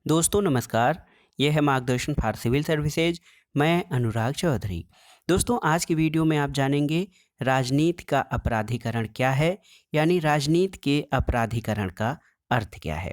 दोस्तों नमस्कार। यह है मार्गदर्शन फॉर सिविल सर्विसेज। मैं अनुराग चौधरी। दोस्तों आज की वीडियो में आप जानेंगे राजनीति का अपराधीकरण क्या है, यानी राजनीति के अपराधीकरण का अर्थ क्या है।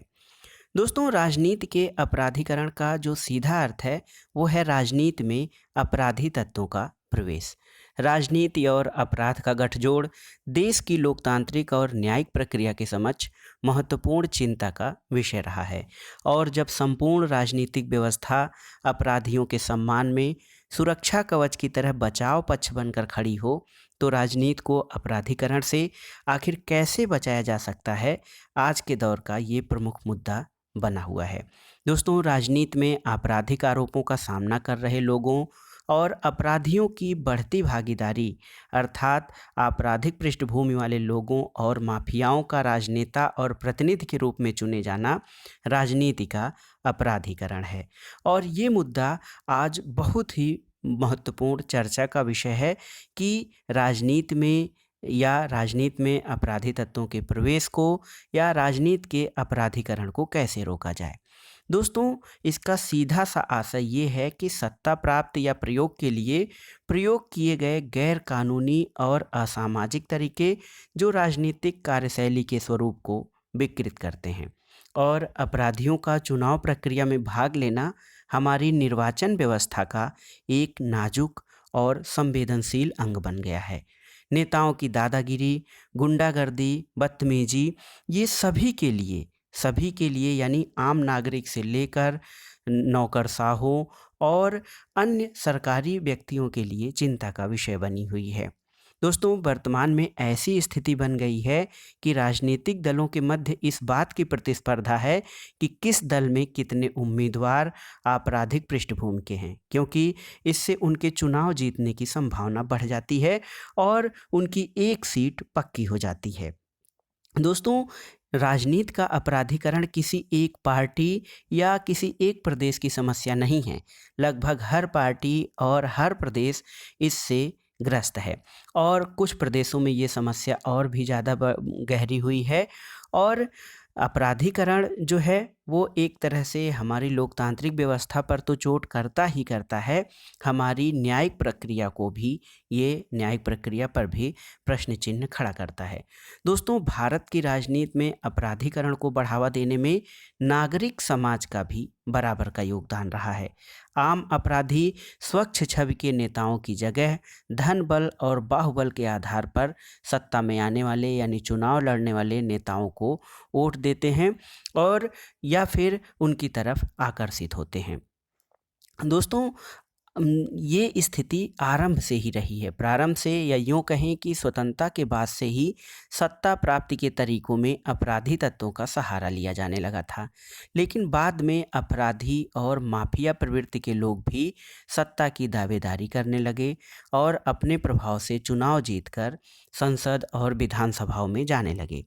दोस्तों राजनीति के अपराधीकरण का जो सीधा अर्थ है वो है राजनीति में अपराधी तत्वों का प्रवेश। राजनीति और अपराध का गठजोड़ देश की लोकतांत्रिक और न्यायिक प्रक्रिया के समक्ष महत्वपूर्ण चिंता का विषय रहा है। और जब संपूर्ण राजनीतिक व्यवस्था अपराधियों के सम्मान में सुरक्षा कवच की तरह बचाव पक्ष बनकर खड़ी हो, तो राजनीति को अपराधीकरण से आखिर कैसे बचाया जा सकता है, आज के दौर का ये प्रमुख मुद्दा बना हुआ है। दोस्तों राजनीति में आपराधिक आरोपों का सामना कर रहे लोगों और अपराधियों की बढ़ती भागीदारी, अर्थात आपराधिक पृष्ठभूमि वाले लोगों और माफियाओं का राजनेता और प्रतिनिधि के रूप में चुने जाना राजनीति का अपराधीकरण है। और ये मुद्दा आज बहुत ही महत्वपूर्ण चर्चा का विषय है कि राजनीति में अपराधी तत्वों के प्रवेश को या राजनीति के अपराधीकरण को कैसे रोका जाए। दोस्तों इसका सीधा सा आशय ये है कि सत्ता प्राप्त या प्रयोग के लिए प्रयोग किए गए गैर कानूनी और असामाजिक तरीके जो राजनीतिक कार्यशैली के स्वरूप को विकृत करते हैं। और अपराधियों का चुनाव प्रक्रिया में भाग लेना हमारी निर्वाचन व्यवस्था का एक नाजुक और संवेदनशील अंग बन गया है। नेताओं की दादागिरी, गुंडागर्दी, बदतमीजी, ये सभी के लिए यानी आम नागरिक से लेकर नौकरशाहों और अन्य सरकारी व्यक्तियों के लिए चिंता का विषय बनी हुई है। दोस्तों वर्तमान में ऐसी स्थिति बन गई है कि राजनीतिक दलों के मध्य इस बात की प्रतिस्पर्धा है कि किस दल में कितने उम्मीदवार आपराधिक पृष्ठभूमि के हैं, क्योंकि इससे उनके चुनाव जीतने की संभावना बढ़ जाती है और उनकी एक सीट पक्की हो जाती है। दोस्तों राजनीति का अपराधीकरण किसी एक पार्टी या किसी एक प्रदेश की समस्या नहीं है। लगभग हर पार्टी और हर प्रदेश इससे ग्रस्त है और कुछ प्रदेशों में ये समस्या और भी ज़्यादा गहरी हुई है। और अपराधीकरण जो है वो एक तरह से हमारी लोकतांत्रिक व्यवस्था पर तो चोट करता ही करता है, हमारी न्यायिक प्रक्रिया को भी, ये न्यायिक प्रक्रिया पर भी प्रश्न चिन्ह खड़ा करता है। दोस्तों भारत की राजनीति में अपराधीकरण को बढ़ावा देने में नागरिक समाज का भी बराबर का योगदान रहा है। आम अपराधी स्वच्छ छवि के नेताओं की जगह धन बल और बाहुबल के आधार पर सत्ता में आने वाले यानी चुनाव लड़ने वाले नेताओं को वोट देते हैं और या फिर उनकी तरफ आकर्षित होते हैं। दोस्तों ये स्थिति आरंभ से ही रही है, प्रारंभ से, या यूँ कहें कि स्वतंत्रता के बाद से ही सत्ता प्राप्ति के तरीकों में अपराधी तत्वों का सहारा लिया जाने लगा था। लेकिन बाद में अपराधी और माफिया प्रवृत्ति के लोग भी सत्ता की दावेदारी करने लगे और अपने प्रभाव से चुनाव जीतकर संसद और विधानसभाओं में जाने लगे।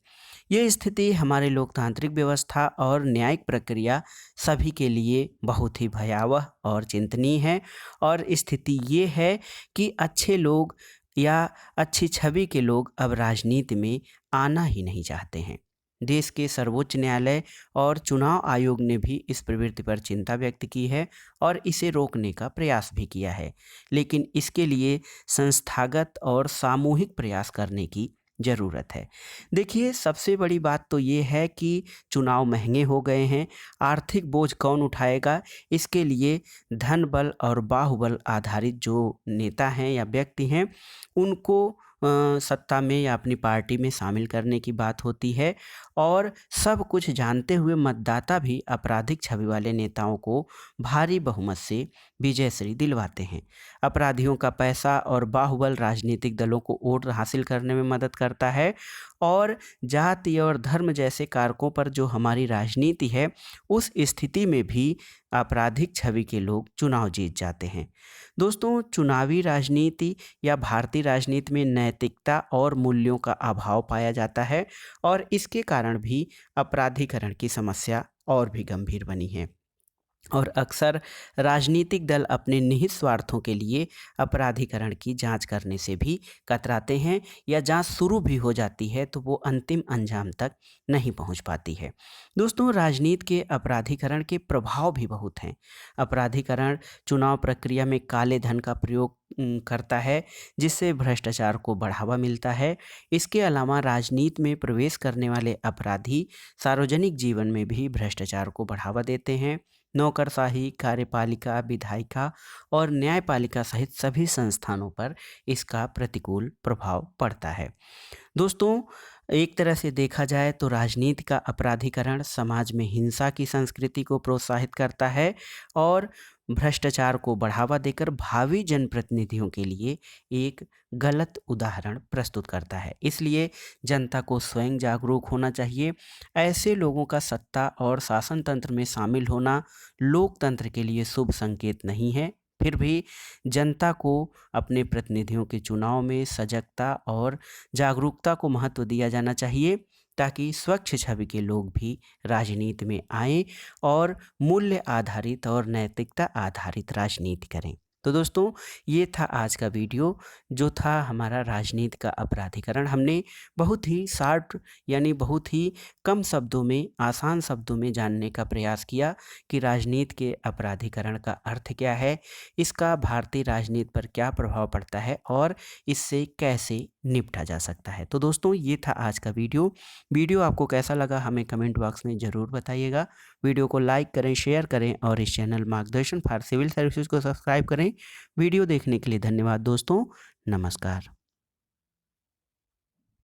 ये स्थिति हमारे लोकतांत्रिक व्यवस्था और न्यायिक प्रक्रिया सभी के लिए बहुत ही भयावह और चिंतनीय है। और स्थिति ये है कि अच्छे लोग या अच्छी छवि के लोग अब राजनीति में आना ही नहीं चाहते हैं। देश के सर्वोच्च न्यायालय और चुनाव आयोग ने भी इस प्रवृत्ति पर चिंता व्यक्त की है और इसे रोकने का प्रयास भी किया है, लेकिन इसके लिए संस्थागत और सामूहिक प्रयास करने की ज़रूरत है। देखिए सबसे बड़ी बात तो ये है कि चुनाव महंगे हो गए हैं, आर्थिक बोझ कौन उठाएगा, इसके लिए धन बल और बाहुबल आधारित जो नेता हैं या व्यक्ति हैं उनको सत्ता में या अपनी पार्टी में शामिल करने की बात होती है। और सब कुछ जानते हुए मतदाता भी आपराधिक छवि वाले नेताओं को भारी बहुमत से विजयश्री दिलवाते हैं। अपराधियों का पैसा और बाहुबल राजनीतिक दलों को वोट हासिल करने में मदद करता है और जाति और धर्म जैसे कारकों पर जो हमारी राजनीति है उस स्थिति में भी आपराधिक छवि के लोग चुनाव जीत जाते हैं। दोस्तों चुनावी राजनीति या भारतीय राजनीति में नैतिकता और मूल्यों का अभाव पाया जाता है और इसके कारण भी अपराधीकरण की समस्या और भी गंभीर बनी है। और अक्सर राजनीतिक दल अपने निहित स्वार्थों के लिए अपराधीकरण की जांच करने से भी कतराते हैं, या जांच शुरू भी हो जाती है तो वो अंतिम अंजाम तक नहीं पहुंच पाती है। दोस्तों, राजनीति के अपराधीकरण के प्रभाव भी बहुत हैं। अपराधीकरण चुनाव प्रक्रिया में काले धन का प्रयोग करता है, जिससे भ्रष्टाचार को बढ़ावा मिलता है। इसके अलावा राजनीति में प्रवेश करने वाले अपराधी सार्वजनिक जीवन में भी भ्रष्टाचार को बढ़ावा देते हैं। नौकरशाही, कार्यपालिका, विधायिका और न्यायपालिका सहित सभी संस्थानों पर इसका प्रतिकूल प्रभाव पड़ता है। दोस्तों, एक तरह से देखा जाए तो राजनीति का अपराधीकरण समाज में हिंसा की संस्कृति को प्रोत्साहित करता है और भ्रष्टाचार को बढ़ावा देकर भावी जनप्रतिनिधियों के लिए एक गलत उदाहरण प्रस्तुत करता है। इसलिए जनता को स्वयं जागरूक होना चाहिए। ऐसे लोगों का सत्ता और शासन तंत्र में शामिल होना लोकतंत्र के लिए शुभ संकेत नहीं है। फिर भी जनता को अपने प्रतिनिधियों के चुनाव में सजगता और जागरूकता को महत्व दिया जाना चाहिए, ताकि स्वच्छ छवि के लोग भी राजनीति में आएं और मूल्य आधारित और नैतिकता आधारित राजनीति करें। तो दोस्तों, ये था आज का वीडियो, जो था हमारा राजनीति का अपराधीकरण। हमने बहुत ही शार्ट यानी बहुत ही कम शब्दों में, आसान शब्दों में जानने का प्रयास किया कि राजनीति के अपराधीकरण का अर्थ क्या है, इसका भारतीय राजनीति पर क्या प्रभाव पड़ता है और इससे कैसे निपटा जा सकता है। तो दोस्तों, ये था आज का वीडियो आपको कैसा लगा हमें कमेंट बॉक्स में ज़रूर बताइएगा। वीडियो को लाइक करें, शेयर करें और इस चैनल मार्गदर्शन फॉर सिविल सर्विसेज को सब्सक्राइब करें। वीडियो देखने के लिए धन्यवाद दोस्तों। नमस्कार।